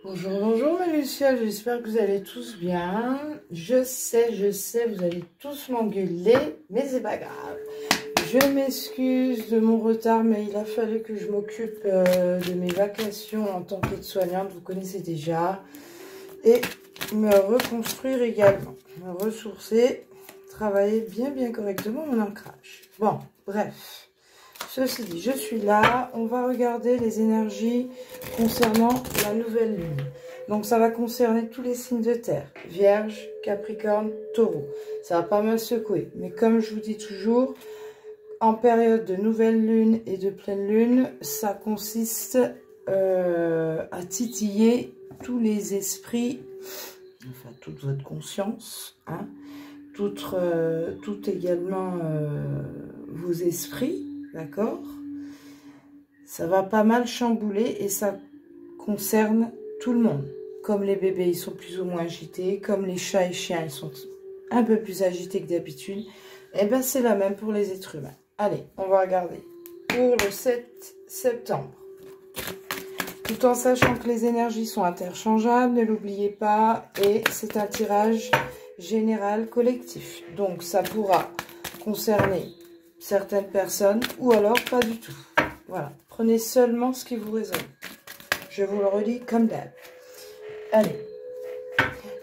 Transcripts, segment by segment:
Bonjour, bonjour mes Lucioles, j'espère que vous allez tous bien. Je sais, vous allez tous m'engueuler, mais c'est pas grave. Je m'excuse de mon retard, mais il a fallu que je m'occupe de mes vacations en tant qu'aide-soignante, vous connaissez déjà. Et me reconstruire également, me ressourcer, travailler bien correctement mon ancrage. Bon, bref. Ceci dit, je suis là. On va regarder les énergies concernant la nouvelle lune. Donc, ça va concerner tous les signes de terre. Vierge, Capricorne, Taureau. Ça va pas mal secouer. Mais comme je vous dis toujours, en période de nouvelle lune et de pleine lune, ça consiste à titiller tous les esprits, enfin toute votre conscience, hein, tout également vos esprits. D'accord? Ça va pas mal chambouler et ça concerne tout le monde. Comme les bébés, ils sont plus ou moins agités. Comme les chats et chiens, ils sont un peu plus agités que d'habitude. Et bien, c'est la même pour les êtres humains. Allez, on va regarder. Pour le 7 septembre. Tout en sachant que les énergies sont interchangeables, ne l'oubliez pas. Et c'est un tirage général collectif. Donc, ça pourra concerner certaines personnes ou alors pas du tout. Voilà, prenez seulement ce qui vous résonne. Je vous le redis comme d'hab. Allez,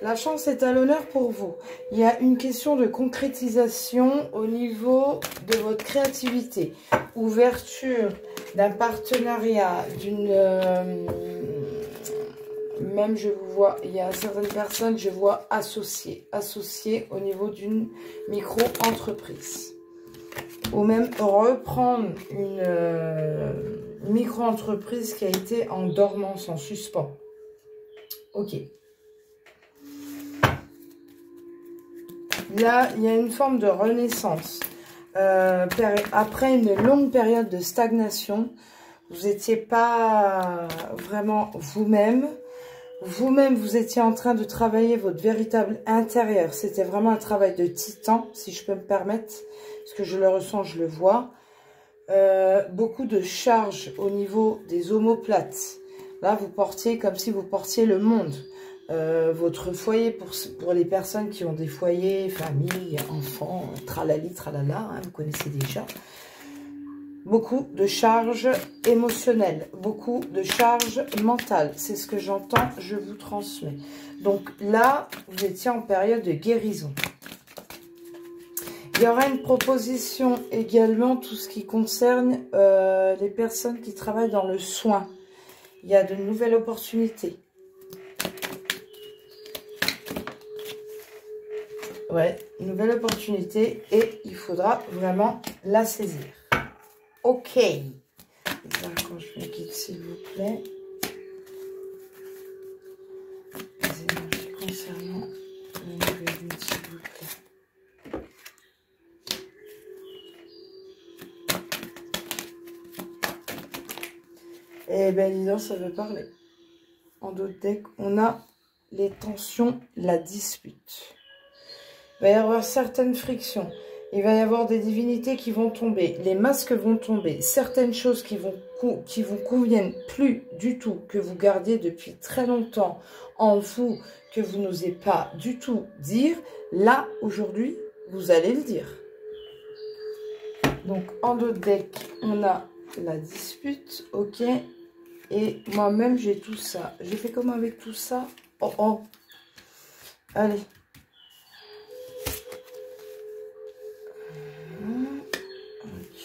la chance est à l'honneur pour vous. Il y a une question de concrétisation au niveau de votre créativité, ouverture d'un partenariat, d'une... même je vous vois, il y a certaines personnes, je vois associées au niveau d'une micro-entreprise. Ou même reprendre une micro-entreprise qui a été en dormance, en suspens. Ok. Là, il y a une forme de renaissance. Après une longue période de stagnation, vous n'étiez pas vraiment vous-même. Vous-même, vous étiez en train de travailler votre véritable intérieur. C'était vraiment un travail de titan, si je peux me permettre. Parce que je le ressens, je le vois. Beaucoup de charges au niveau des omoplates. Là, vous portiez comme si vous portiez le monde. Votre foyer, pour les personnes qui ont des foyers, famille, enfants, tralali, tralala, hein, vous connaissez déjà. Beaucoup de charges émotionnelles, beaucoup de charges mentales. C'est ce que j'entends, je vous transmets. Donc là, vous étiez en période de guérison. Il y aura une proposition également, tout ce qui concerne les personnes qui travaillent dans le soin. Il y a de nouvelles opportunités. Ouais, une nouvelle opportunité et il faudra vraiment la saisir. Ok. Quand je me quitte, s'il vous plaît. Les énergies concernant la nouvelle lune, s'il vous plaît. Eh bien, disons, ça veut parler. En d'autres decks, on a les tensions, la dispute. Il va y avoir certaines frictions. Il va y avoir des divinités qui vont tomber. Les masques vont tomber. Certaines choses qui vous conviennent plus du tout, que vous gardiez depuis très longtemps en vous, que vous n'osez pas du tout dire. Là, aujourd'hui, vous allez le dire. Donc, en d'autres decks, on a la dispute. Ok. Et moi-même, j'ai tout ça. J'ai fait comment avec tout ça? Oh, oh. Allez.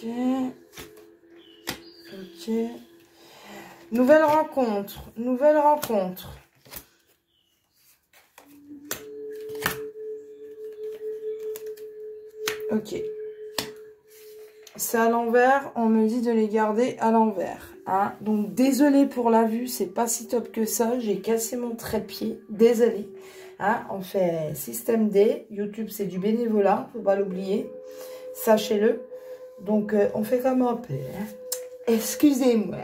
Ok. Ok. Nouvelle rencontre. Nouvelle rencontre. Ok. C'est à l'envers. On me dit de les garder à l'envers. Hein. Donc, désolé pour la vue. C'est pas si top que ça. J'ai cassé mon trépied. Désolé. Hein. On fait système D. YouTube, c'est du bénévolat. Faut pas l'oublier. Sachez-le. Donc, on fait comme on peut. Hein. Excusez-moi.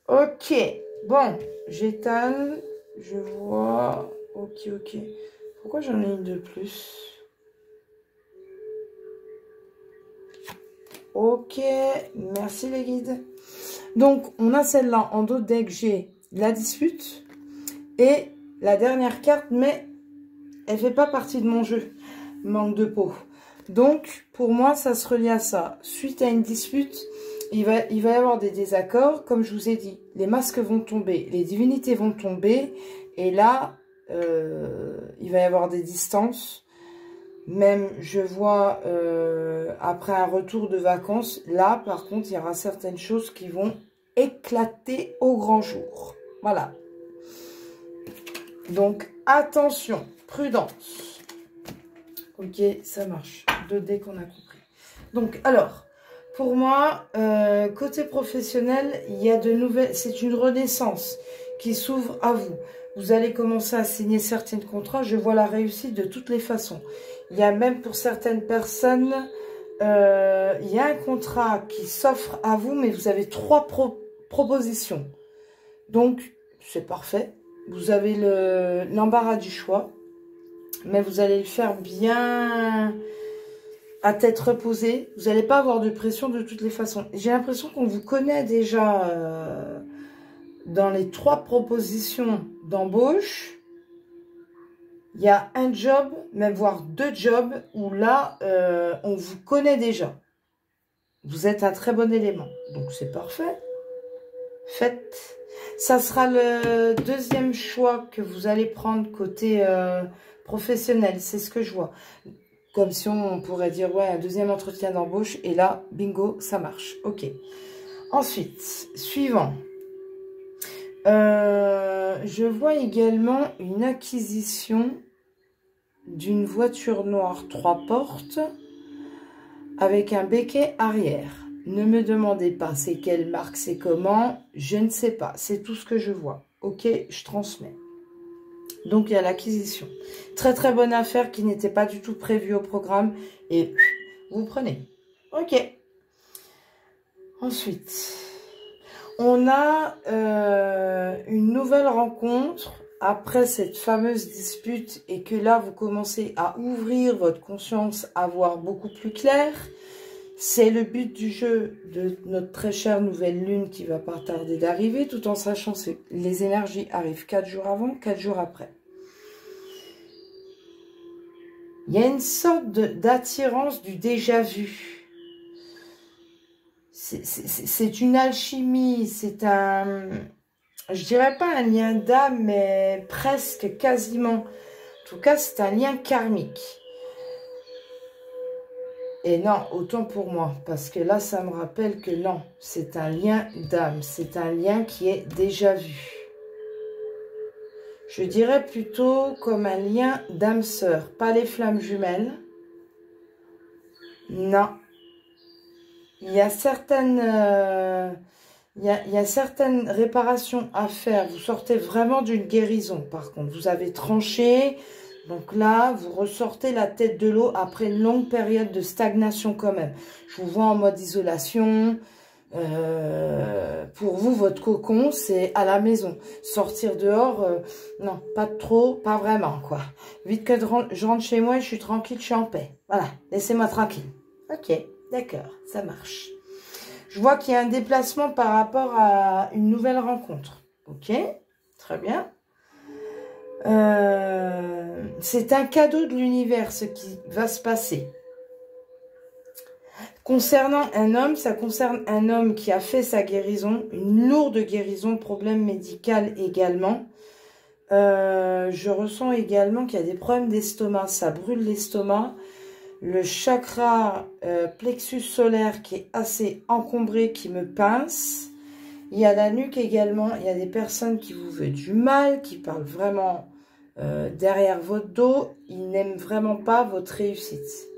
Ok. Bon, j'étale. Je vois. Ok, ok. Pourquoi j'en ai une de plus? Ok. Merci les guides. Donc, on a celle-là. En d'autres decks, j'ai la dispute. Et la dernière carte, mais elle fait pas partie de mon jeu. Manque de peau. Donc, pour moi, ça se relie à ça. Suite à une dispute, il va y avoir des désaccords. Comme je vous ai dit, les masques vont tomber, les divinités vont tomber. Et là, il va y avoir des distances. Même, je vois, après un retour de vacances, là, par contre, il y aura certaines choses qui vont éclater au grand jour. Voilà. Donc, attention, prudence. Ok, ça marche. 2D qu'on a compris. Donc, alors, pour moi, côté professionnel, il y a de nouvelles... C'est une renaissance qui s'ouvre à vous. Vous allez commencer à signer certains contrats. Je vois la réussite de toutes les façons. Il y a même pour certaines personnes, il y a un contrat qui s'offre à vous, mais vous avez 3 propositions. Donc, c'est parfait. Vous avez l'embarras du choix. Mais vous allez le faire bien à tête reposée. Vous n'allez pas avoir de pression de toutes les façons. J'ai l'impression qu'on vous connaît déjà dans les 3 propositions d'embauche. Il y a un job, même voire 2 jobs, où là, on vous connaît déjà. Vous êtes un très bon élément. Donc, c'est parfait. Faites. Ça sera le 2e choix que vous allez prendre côté... professionnel, c'est ce que je vois. Comme si on pourrait dire, ouais, un 2e entretien d'embauche. Et là, bingo, ça marche. Ok. Ensuite, suivant. Je vois également une acquisition d'une voiture noire 3 portes avec un béquet arrière. Ne me demandez pas c'est quelle marque, c'est comment. Je ne sais pas. C'est tout ce que je vois. Ok, je transmets. Donc, il y a l'acquisition. Très, très bonne affaire qui n'était pas du tout prévue au programme. Et vous prenez. Ok. Ensuite, on a une nouvelle rencontre après cette fameuse dispute et que là, vous commencez à ouvrir votre conscience, à voir beaucoup plus clair. C'est le but du jeu de notre très chère nouvelle lune qui va pas tarder d'arriver, tout en sachant que les énergies arrivent 4 jours avant, 4 jours après. Il y a une sorte d'attirance du déjà vu. C'est une alchimie, c'est un... Je dirais pas un lien d'âme, mais presque, quasiment. En tout cas, c'est un lien karmique. Et non, autant pour moi, parce que là, ça me rappelle que non, c'est un lien d'âme, c'est un lien qui est déjà vu. Je dirais plutôt comme un lien d'âme sœur, pas les flammes jumelles. Non. Il y a certaines, il y a certaines réparations à faire. Vous sortez vraiment d'une guérison, par contre. Vous avez tranché. Donc là, vous ressortez la tête de l'eau après une longue période de stagnation quand même. Je vous vois en mode isolation. Pour vous, votre cocon, c'est à la maison. Sortir dehors, non, pas trop, pas vraiment, quoi. Vite que je rentre chez moi et je suis tranquille, je suis en paix. Voilà, laissez-moi tranquille. Ok, d'accord, ça marche. Je vois qu'il y a un déplacement par rapport à une nouvelle rencontre. Ok, très bien. C'est un cadeau de l'univers, ce qui va se passer. Concernant un homme, ça concerne un homme qui a fait sa guérison, une lourde guérison, problème médical également. Je ressens également qu'il y a des problèmes d'estomac, ça brûle l'estomac. Le chakra plexus solaire qui est assez encombré, qui me pince. Il y a la nuque également, il y a des personnes qui vous veulent du mal, qui parlent vraiment derrière votre dos. Ils n'aiment vraiment pas votre réussite.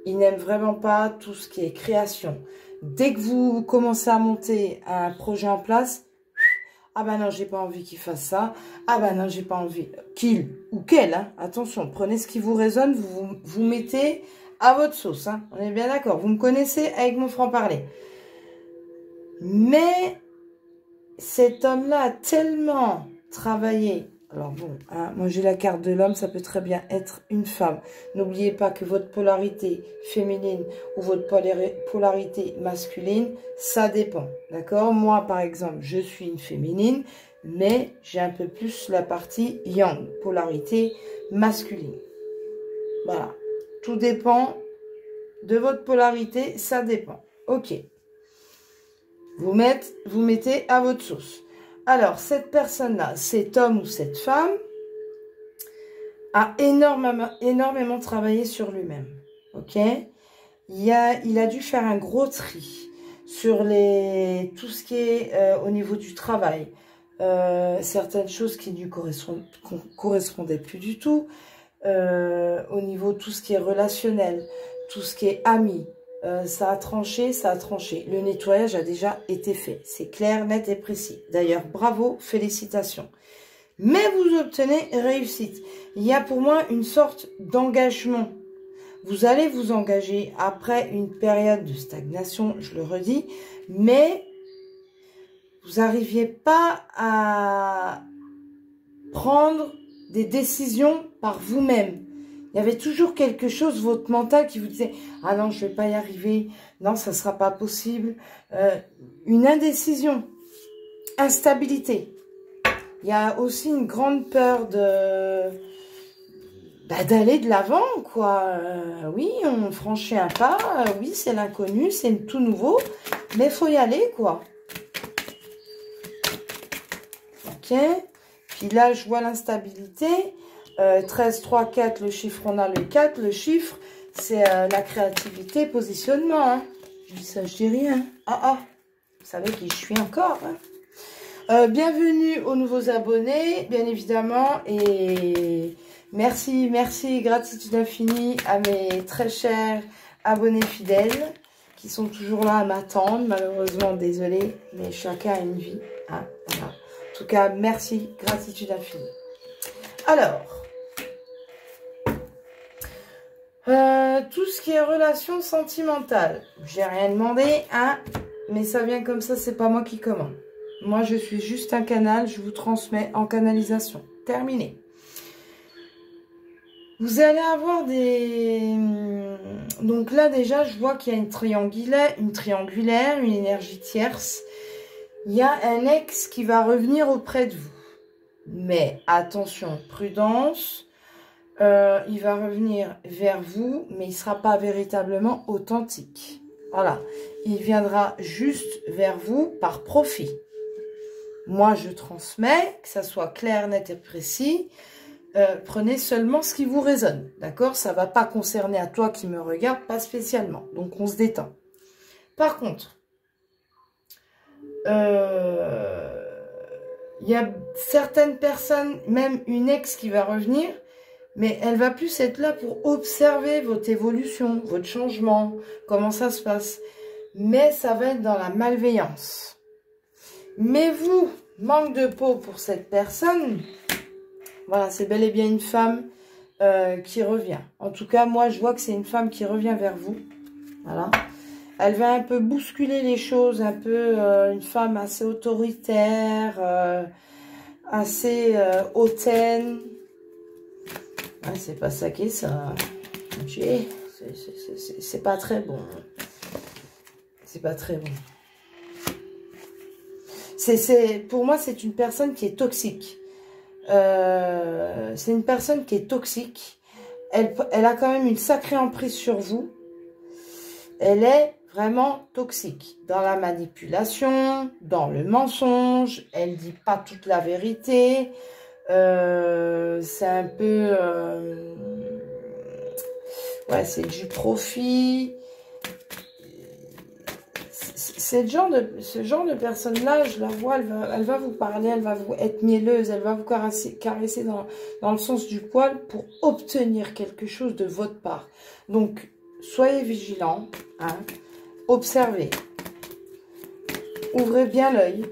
Ils n'aiment vraiment pas tout ce qui est création. Dès que vous commencez à monter un projet en place, ah ben non, j'ai pas envie qu'il fasse ça. Ah ben non, j'ai pas envie. Qu'il ou qu'elle, hein, attention, prenez ce qui vous résonne, vous mettez à votre sauce. Hein, on est bien d'accord. Vous me connaissez avec mon franc-parler. Mais cet homme-là a tellement travaillé. Alors bon, hein, moi j'ai la carte de l'homme, ça peut très bien être une femme. N'oubliez pas que votre polarité féminine ou votre polarité masculine, ça dépend. D'accord? Moi par exemple, je suis une féminine, mais j'ai un peu plus la partie yang, polarité masculine. Voilà. Tout dépend de votre polarité, ça dépend. Ok. Vous mettez à votre sauce. Alors, cette personne-là, cet homme ou cette femme, a énormément travaillé sur lui-même. Ok. Il a dû faire un gros tri sur tout ce qui est au niveau du travail. Certaines choses qui ne lui correspondaient plus du tout. Au niveau de tout ce qui est relationnel, tout ce qui est ami. Ça a tranché, ça a tranché. Le nettoyage a déjà été fait. C'est clair, net et précis. D'ailleurs, bravo, félicitations. Mais vous obtenez réussite. Il y a pour moi une sorte d'engagement. Vous allez vous engager après une période de stagnation, je le redis, mais vous n'arriviez pas à prendre des décisions par vous-même. Il y avait toujours quelque chose, votre mental qui vous disait « Ah non, je ne vais pas y arriver. Non, ça ne sera pas possible. » Une indécision, instabilité. Il y a aussi une grande peur d'aller de l'avant, quoi. Oui, on franchit un pas. Oui, c'est l'inconnu, c'est tout nouveau. Mais il faut y aller, quoi. Ok. Puis là, je vois l'instabilité. 13, 3, 4, le chiffre, on a le 4. Le chiffre, c'est la créativité, positionnement. Hein. Je dis ça, je dis rien. Vous savez qui je suis encore. Hein. Bienvenue aux nouveaux abonnés, bien évidemment. Et merci, gratitude infinie à mes très chers abonnés fidèles qui sont toujours là à m'attendre. Malheureusement, désolée, mais chacun a une vie. Hein, voilà. En tout cas, merci, gratitude infinie. Alors, tout ce qui est relation sentimentale, j'ai rien demandé, hein, mais ça vient comme ça, c'est pas moi qui commande. Moi, je suis juste un canal, je vous transmets en canalisation. Terminé. Vous allez avoir des... Donc là, déjà, je vois qu'il y a une triangulaire, une énergie tierce. Il y a un ex qui va revenir auprès de vous. Mais attention, prudence, il va revenir vers vous, mais il ne sera pas véritablement authentique. Voilà, il viendra juste vers vous par profit. Moi, je transmets, que ça soit clair, net et précis. Prenez seulement ce qui vous résonne, d'accord? Ça ne va pas concerner à toi qui me regarde, pas spécialement. Donc, on se détend. Par contre, il y a certaines personnes, même une ex qui va revenir, mais elle va plus être là pour observer votre évolution, votre changement, comment ça se passe. Mais ça va être dans la malveillance. Mais vous, manque de peau pour cette personne, voilà, c'est bel et bien une femme qui revient. En tout cas, moi, je vois que c'est une femme qui revient vers vous. Voilà. Elle va un peu bousculer les choses, un peu une femme assez autoritaire, assez hautaine. Ouais, c'est pas ça qui est ça. C'est pas très bon. C'est pas très bon. Pour moi, c'est une personne qui est toxique. C'est une personne qui est toxique. Elle a quand même une sacrée emprise sur vous. Elle est vraiment toxique dans la manipulation, dans le mensonge. Elle dit pas toute la vérité. C'est un peu... ouais, c'est du profit. Ce genre de personne-là, je la vois, elle va vous parler, elle va vous être mielleuse, elle va vous caresser dans le sens du poil pour obtenir quelque chose de votre part. Donc, soyez vigilants, hein, observez, ouvrez bien l'œil.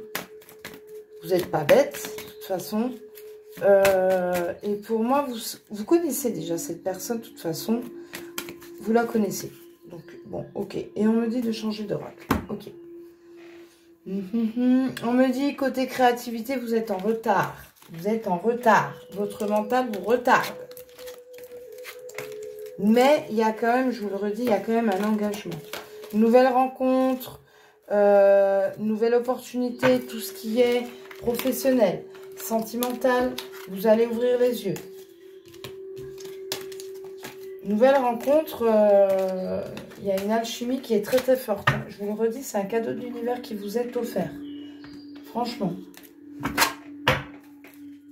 Vous n'êtes pas bête, de toute façon. Et pour moi, vous connaissez déjà cette personne, de toute façon, vous la connaissez. Donc, bon, ok. Et on me dit de changer d'oracle. Ok. On me dit, côté créativité, vous êtes en retard. Vous êtes en retard. Votre mental vous retarde. Mais il y a quand même, je vous le redis, il y a quand même un engagement. Nouvelle rencontre, nouvelle opportunité, tout ce qui est professionnel, sentimental, vous allez ouvrir les yeux. Nouvelle rencontre, il y a une alchimie qui est très très forte. Je vous le redis, c'est un cadeau de l'univers qui vous est offert. Franchement.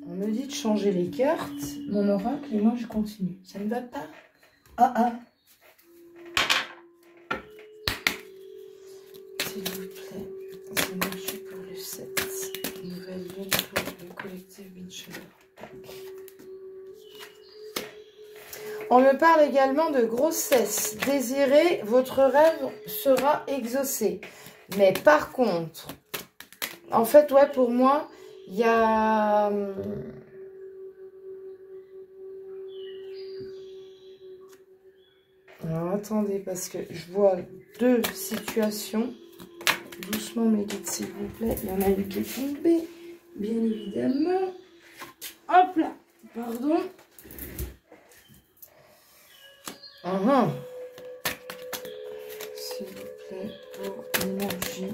On me dit de changer les cartes, mon oracle, et moi je continue. Ça ne va pas? Ah ah. S'il vous plaît, c'est marché pour le 7. Nouvelle lune pour le collectif Binchler. On me parle également de grossesse désirée. Votre rêve sera exaucé. Mais par contre, en fait, ouais, pour moi, il y a... Alors, attendez, parce que je vois deux situations. Doucement, mes guides, s'il vous plaît. Il y en a une qui est tombée, bien évidemment. Hop là, pardon. S'il vous plaît, pour l'énergie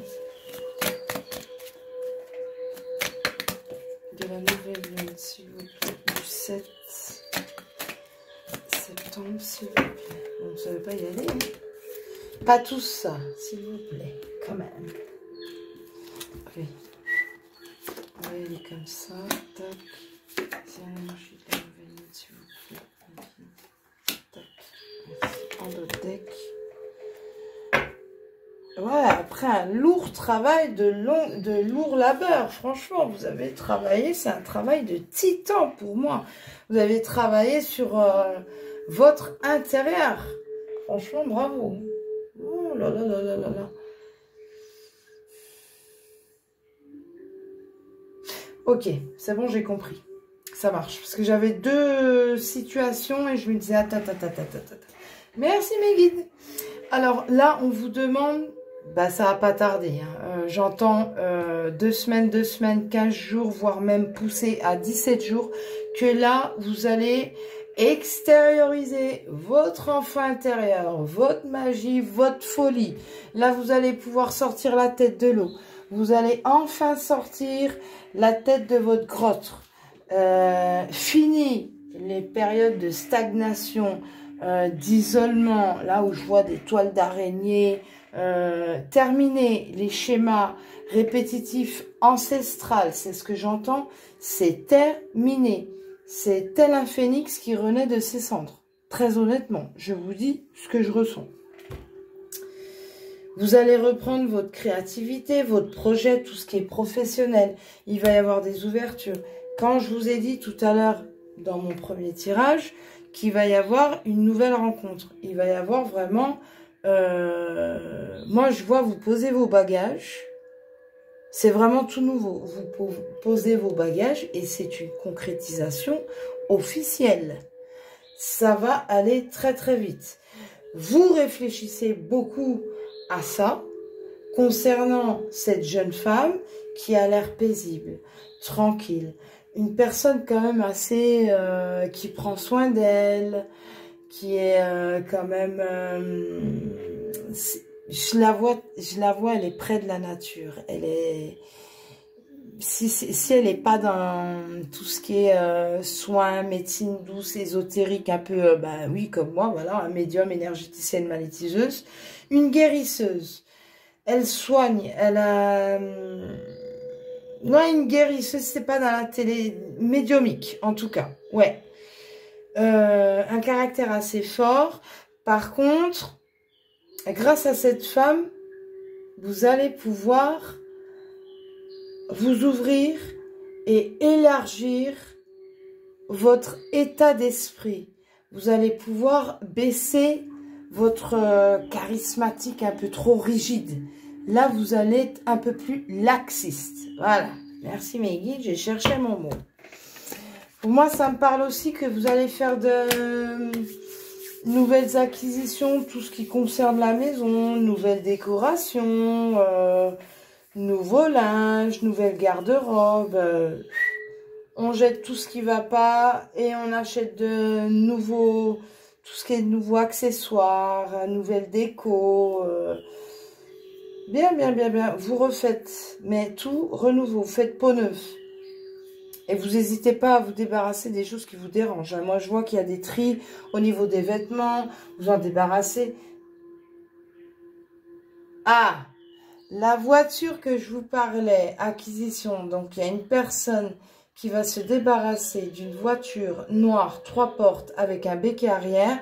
de la nouvelle lune, s'il vous plaît, du 7 septembre, s'il vous plaît. Bon, ça ne veut pas y aller, hein. Pas tout ça, s'il vous plaît, quand même. Oui. On va y aller comme ça, tac. C'est l'énergie de la nouvelle lune, s'il vous plaît. En d'autres deck. Ouais, après un lourd travail de lourd labeur. Franchement, vous avez travaillé, c'est un travail de titan pour moi. Vous avez travaillé sur votre intérieur. Franchement, bravo. Oh là là là là là là. Ok, c'est bon, j'ai compris. Ça marche. Parce que j'avais deux situations et je me disais, attends. Merci mes guides. Alors là, on vous demande, bah ça va pas tarder. Hein. J'entends 2 semaines, 15 jours, voire même pousser à 17 jours, que là, vous allez extérioriser votre enfant intérieur, votre magie, votre folie. Là, vous allez pouvoir sortir la tête de l'eau. Vous allez enfin sortir la tête de votre grotte. Fini les périodes de stagnation, d'isolement, là où je vois des toiles d'araignée, terminer les schémas répétitifs ancestrales, c'est ce que j'entends, c'est terminé. C'est tel un phénix qui renaît de ses cendres. Très honnêtement, je vous dis ce que je ressens. Vous allez reprendre votre créativité, votre projet, tout ce qui est professionnel. Il va y avoir des ouvertures. Quand je vous ai dit tout à l'heure, dans mon premier tirage, qu'il va y avoir une nouvelle rencontre. Il va y avoir vraiment... moi, je vois vous poser vos bagages. C'est vraiment tout nouveau. Vous posez vos bagages et c'est une concrétisation officielle. Ça va aller très très vite. Vous réfléchissez beaucoup à ça concernant cette jeune femme qui a l'air paisible, tranquille. Une personne quand même assez... qui prend soin d'elle, qui est quand même... je la vois, elle est près de la nature. Elle est... Si elle n'est pas dans tout ce qui est soins, médecine douce, ésotérique, un peu, bah oui, comme moi, voilà, un médium, énergéticienne, magnétiseuse, une guérisseuse. Elle soigne, elle a... non, une guérisseuse, c'est pas dans la télé, médiumique, en tout cas, ouais. Un caractère assez fort. Par contre, grâce à cette femme, vous allez pouvoir vous ouvrir et élargir votre état d'esprit. Vous allez pouvoir baisser votre charismatique un peu trop rigide. Là, vous allez être un peu plus laxiste. Voilà. Merci mes guides, j'ai cherché mon mot. Pour moi, ça me parle aussi que vous allez faire de nouvelles acquisitions, tout ce qui concerne la maison, nouvelles décorations, nouveau linge, nouvelle garde-robe. On jette tout ce qui va pas et on achète de nouveaux, tout ce qui est de nouveaux accessoires, nouvelles déco. Bien, bien, bien, bien. Vous refaites, mais tout renouveau. Vous faites peau neuve. Et vous n'hésitez pas à vous débarrasser des choses qui vous dérangent. Hein. Moi, je vois qu'il y a des tris au niveau des vêtements. Vous en débarrassez. Ah, la voiture que je vous parlais, acquisition. Donc, il y a une personne qui va se débarrasser d'une voiture noire, 3 portes, avec un béquet arrière,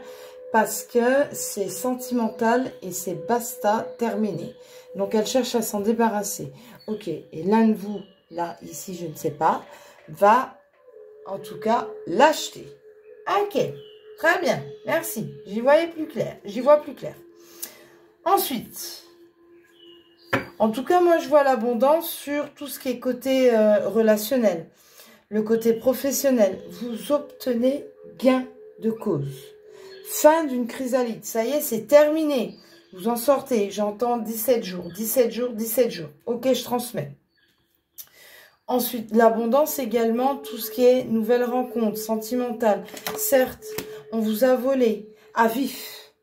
parce que c'est sentimental et c'est basta, terminé. Donc, elle cherche à s'en débarrasser. Ok, et l'un de vous, là, ici, je ne sais pas, va, en tout cas, l'acheter. Ok, très bien, merci. J'y voyais plus clair, j'y vois plus clair. Ensuite... En tout cas, moi, je vois l'abondance sur tout ce qui est côté relationnel. Le côté professionnel. Vous obtenez gain de cause. Fin d'une chrysalide. Ça y est, c'est terminé. Vous en sortez. J'entends 17 jours, 17 jours, 17 jours. Ok, je transmets. Ensuite, l'abondance également, tout ce qui est nouvelles rencontres, sentimentales. Certes, on vous a volé à vif.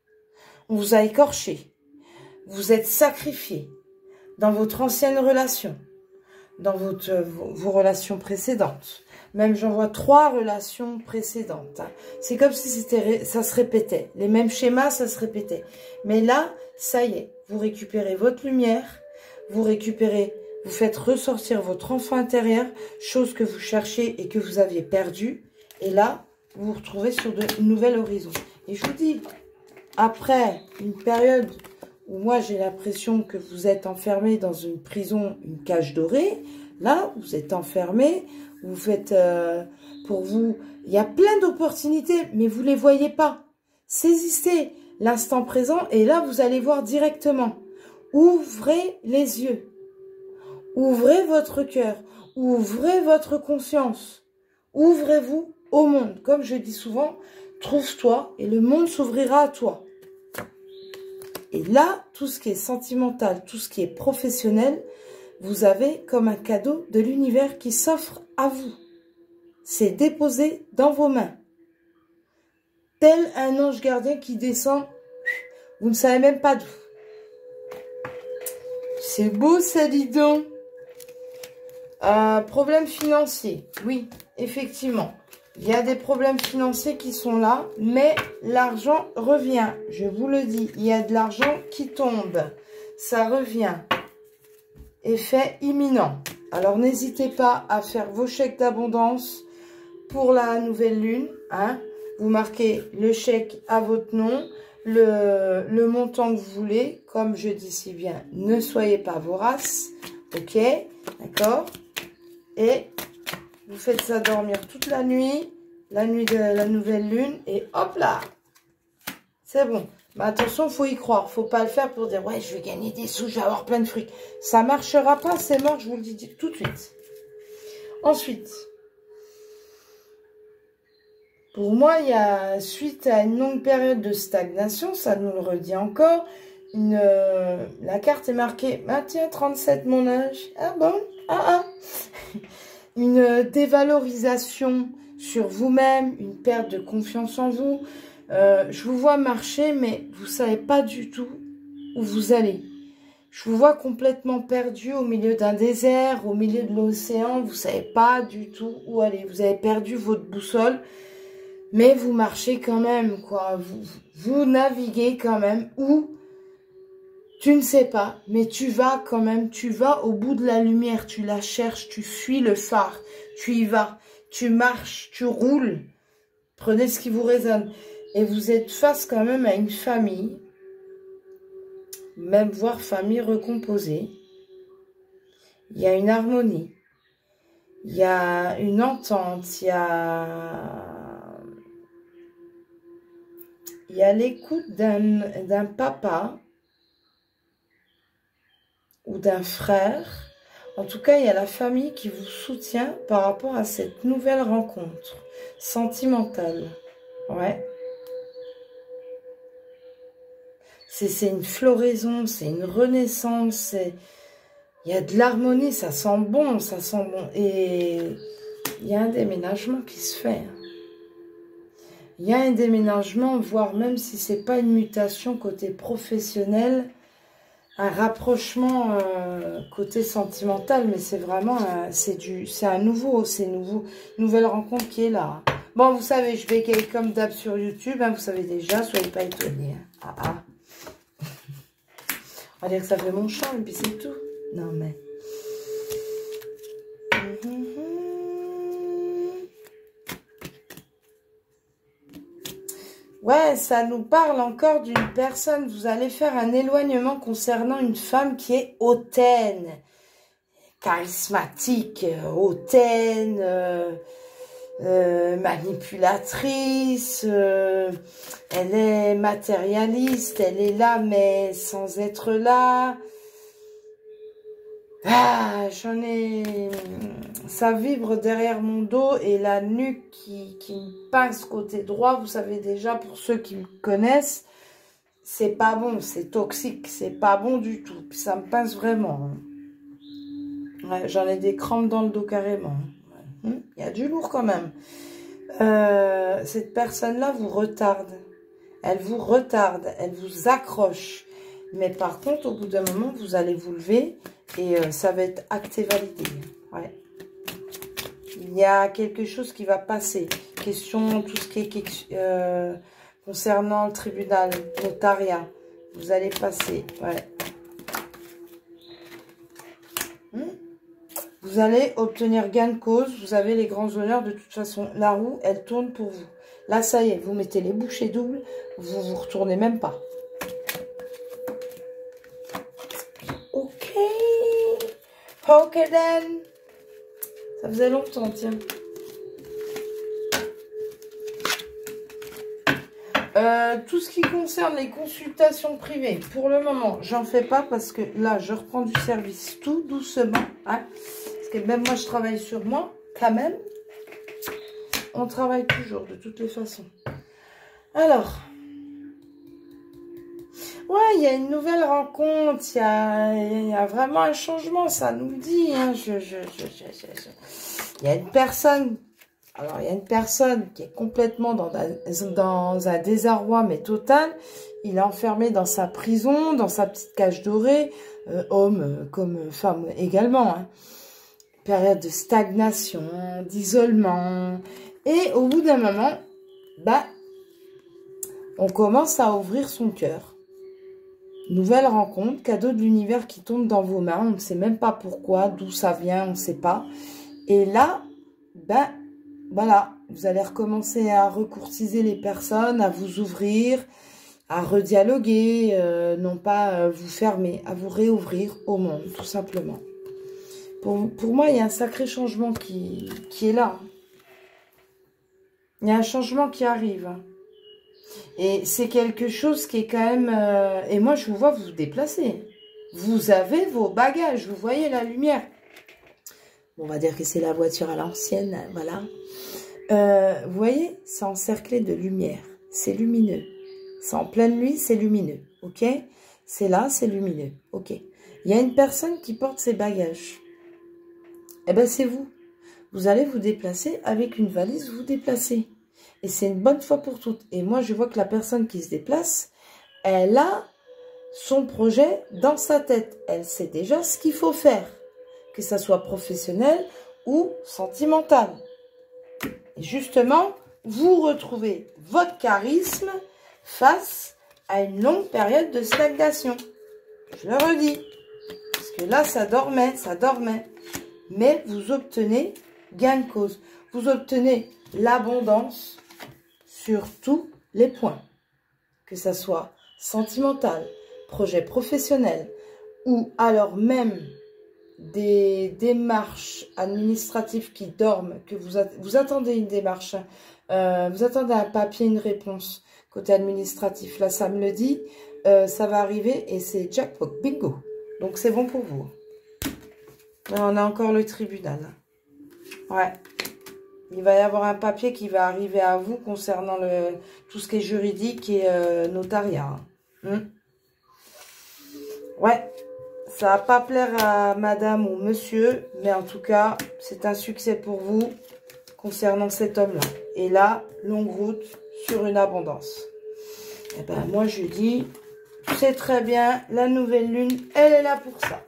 On vous a écorché. Vous êtes sacrifié. Dans votre ancienne relation, dans vos relations précédentes. Même j'en vois 3 relations précédentes. Hein. C'est comme si ça se répétait. Les mêmes schémas, ça se répétait. Mais là, ça y est, vous récupérez votre lumière, vous faites ressortir votre enfant intérieur, chose que vous cherchiez et que vous aviez perdue. Et là, vous vous retrouvez sur de nouveaux horizons. Et je vous dis, après une période... moi j'ai l'impression que vous êtes enfermé dans une prison, une cage dorée. Là, vous êtes enfermé, vous faites, pour vous, il y a plein d'opportunités, mais vous ne les voyez pas. Saisissez l'instant présent et là, vous allez voir directement. Ouvrez les yeux, ouvrez votre cœur, ouvrez votre conscience, ouvrez-vous au monde. Comme je dis souvent, trouve-toi et le monde s'ouvrira à toi. Et là, tout ce qui est sentimental, tout ce qui est professionnel, vous avez comme un cadeau de l'univers qui s'offre à vous. C'est déposé dans vos mains. Tel un ange gardien qui descend, vous ne savez même pas d'où. C'est beau ça, dis donc. Problème financier, oui, effectivement. Il y a des problèmes financiers qui sont là, mais l'argent revient. Je vous le dis, il y a de l'argent qui tombe. Ça revient. Effet imminent. Alors, n'hésitez pas à faire vos chèques d'abondance pour la nouvelle lune. Hein. Vous marquez le chèque à votre nom, le montant que vous voulez. Comme je dis si bien, ne soyez pas voraces. Ok, d'accord. Et... vous faites ça dormir toute la nuit de la nouvelle lune, et hop là, c'est bon. Mais attention, il faut y croire. Faut pas le faire pour dire, ouais, je vais gagner des sous, je vais avoir plein de fric. Ça marchera pas, c'est mort, je vous le dis tout de suite. Ensuite, pour moi, il y a, suite à une longue période de stagnation, ça nous le redit encore, la carte est marquée, ah tiens, 37 mon âge, ah bon, ah. Une dévalorisation sur vous-même, une perte de confiance en vous. Je vous vois marcher, mais vous ne savez pas du tout où vous allez. Je vous vois complètement perdu au milieu d'un désert, au milieu de l'océan. Vous ne savez pas du tout où aller. Vous avez perdu votre boussole, mais vous marchez quand même, quoi. Vous naviguez quand même où tu ne sais pas, mais tu vas quand même, tu vas au bout de la lumière, tu la cherches, tu suis le phare, tu y vas, tu marches, tu roules. Prenez ce qui vous résonne. Et vous êtes face quand même à une famille, même voire famille recomposée. Il y a une harmonie, il y a une entente, il y a l'écoute d'un papa ou d'un frère. En tout cas, il y a la famille qui vous soutient par rapport à cette nouvelle rencontre sentimentale. Ouais. C'est une floraison, c'est une renaissance. Il y a de l'harmonie, ça sent bon, ça sent bon. Et il y a un déménagement qui se fait. Il y a un déménagement, voire même si c'est pas une mutation côté professionnel, un rapprochement côté sentimental, mais c'est vraiment c'est une nouvelle rencontre qui est là. Bon, vous savez, je bégaye comme d'hab sur YouTube, hein, vous savez déjà, soyez pas étonnés. Hein. Ah, ah. On va dire que ça fait mon chant, et puis c'est tout. Non, mais... Ouais, ça nous parle encore d'une personne. Vous allez faire un éloignement concernant une femme qui est hautaine, charismatique, hautaine, manipulatrice, elle est matérialiste, elle est là mais sans être là. Ah, ça vibre derrière mon dos et la nuque qui me pince côté droit. Vous savez déjà, pour ceux qui me connaissent, c'est pas bon, c'est toxique, c'est pas bon du tout. Puis ça me pince vraiment. Ouais, j'en ai des crampes dans le dos carrément. Il y a du lourd quand même. Cette personne-là vous retarde. Elle vous retarde, elle vous accroche. Mais par contre, au bout d'un moment, vous allez vous lever et ça va être acté, validé. Ouais. Il y a quelque chose qui va passer. Question, tout ce qui est concernant le tribunal, notariat. Vous allez passer. Ouais. Vous allez obtenir gain de cause. Vous avez les grands honneurs. De toute façon, la roue, elle tourne pour vous. Là, ça y est, vous mettez les bouchées doubles. Vous vous retournez même pas. Ok. Ok, then. Ça faisait longtemps, tiens. Tout ce qui concerne les consultations privées, pour le moment, j'en fais pas parce que là, je reprends du service tout doucement. Hein, parce que même moi, je travaille sur moi, quand même. On travaille toujours, de toutes les façons. Alors, ouais, il y a une nouvelle rencontre, il y a vraiment un changement, ça nous le dit. Hein, il y a une personne... Alors, il y a une personne qui est complètement dans un désarroi, mais total. Il est enfermé dans sa prison, dans sa petite cage dorée, homme comme femme également. Hein. Période de stagnation, d'isolement. Et au bout d'un moment, bah, on commence à ouvrir son cœur. Nouvelle rencontre, cadeau de l'univers qui tombe dans vos mains. On ne sait même pas pourquoi, d'où ça vient, on ne sait pas. Et là, bah... Voilà, vous allez recommencer à recourtiser les personnes, à vous ouvrir, à redialoguer, non pas vous fermer, à vous réouvrir au monde, tout simplement. Pour moi, il y a un sacré changement qui est là. Il y a un changement qui arrive. Et c'est quelque chose qui est quand même... et moi, je vous vois vous déplacer. Vous avez vos bagages, vous voyez la lumière. On va dire que c'est la voiture à l'ancienne, voilà. Vous voyez, c'est encerclé de lumière. C'est lumineux. C'est en pleine nuit, c'est lumineux. Ok? C'est là, c'est lumineux. Ok. Il y a une personne qui porte ses bagages. Eh bien, c'est vous. Vous allez vous déplacer avec une valise, vous déplacez. Et c'est une bonne fois pour toutes. Et moi, je vois que la personne qui se déplace, elle a son projet dans sa tête. Elle sait déjà ce qu'il faut faire. Que ça soit professionnel ou sentimental. Et justement, vous retrouvez votre charisme face à une longue période de stagnation. Je le redis. Parce que là, ça dormait. Mais vous obtenez gain de cause. Vous obtenez l'abondance sur tous les points. Que ça soit sentimental, projet professionnel ou alors même... des démarches administratives qui dorment, que vous attendez une démarche, vous attendez un papier, une réponse côté administratif. Là, ça me le dit, ça va arriver et c'est jackpot, bingo. Donc, c'est bon pour vous. Là, on a encore le tribunal. Ouais. Il va y avoir un papier qui va arriver à vous concernant tout ce qui est juridique et notariat. Ouais. Ça va pas plaire à madame ou monsieur, mais en tout cas, c'est un succès pour vous concernant cet homme-là. Et là, longue route sur une abondance. Et ben moi, je dis, C'est très bien. La nouvelle lune, elle est là pour ça.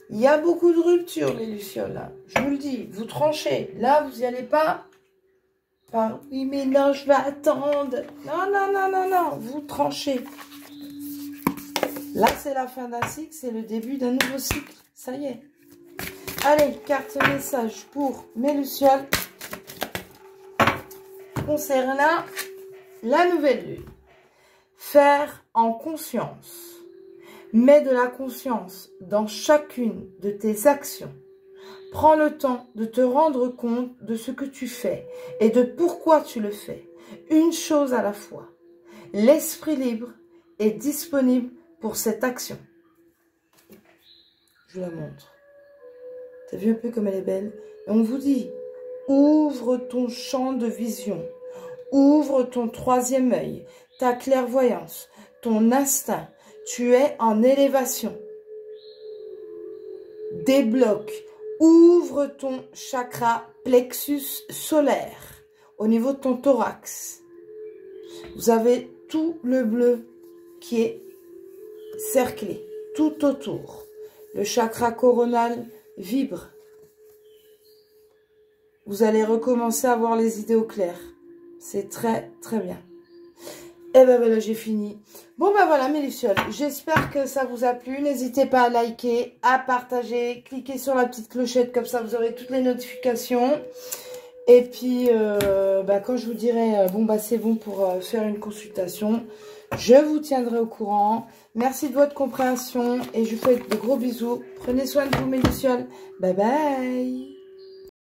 Il y a beaucoup de ruptures, les lucioles. Hein. Je vous le dis, vous tranchez. Là, vous n'y allez pas. Par, oui, mais non, je vais attendre. Non, non, non, non, non. Vous tranchez. Là, c'est la fin d'un cycle. C'est le début d'un nouveau cycle. Ça y est. Allez, carte message pour mes lucioles. Concernant la nouvelle lune. Faire en conscience. Mets de la conscience dans chacune de tes actions. Prends le temps de te rendre compte de ce que tu fais et de pourquoi tu le fais. Une chose à la fois. L'esprit libre est disponible pour cette action. Je vous la montre. T'as vu un peu comme elle est belle? Et on vous dit, ouvre ton champ de vision. Ouvre ton troisième œil, ta clairvoyance, ton instinct. Tu es en élévation. Débloque. Ouvre ton chakra plexus solaire au niveau de ton thorax. Vous avez tout le bleu qui est cerclé tout autour. Le chakra coronal vibre. Vous allez recommencer à voir les idées au clair. C'est très, très bien. Et ben voilà, j'ai fini. Bon ben voilà mes lucioles, j'espère que ça vous a plu. N'hésitez pas à liker, à partager, cliquez sur la petite clochette, comme ça vous aurez toutes les notifications. Et puis, quand je vous dirai, bon bah c'est bon pour faire une consultation, je vous tiendrai au courant. Merci de votre compréhension et je vous fais de gros bisous. Prenez soin de vous mes lucioles. Bye bye.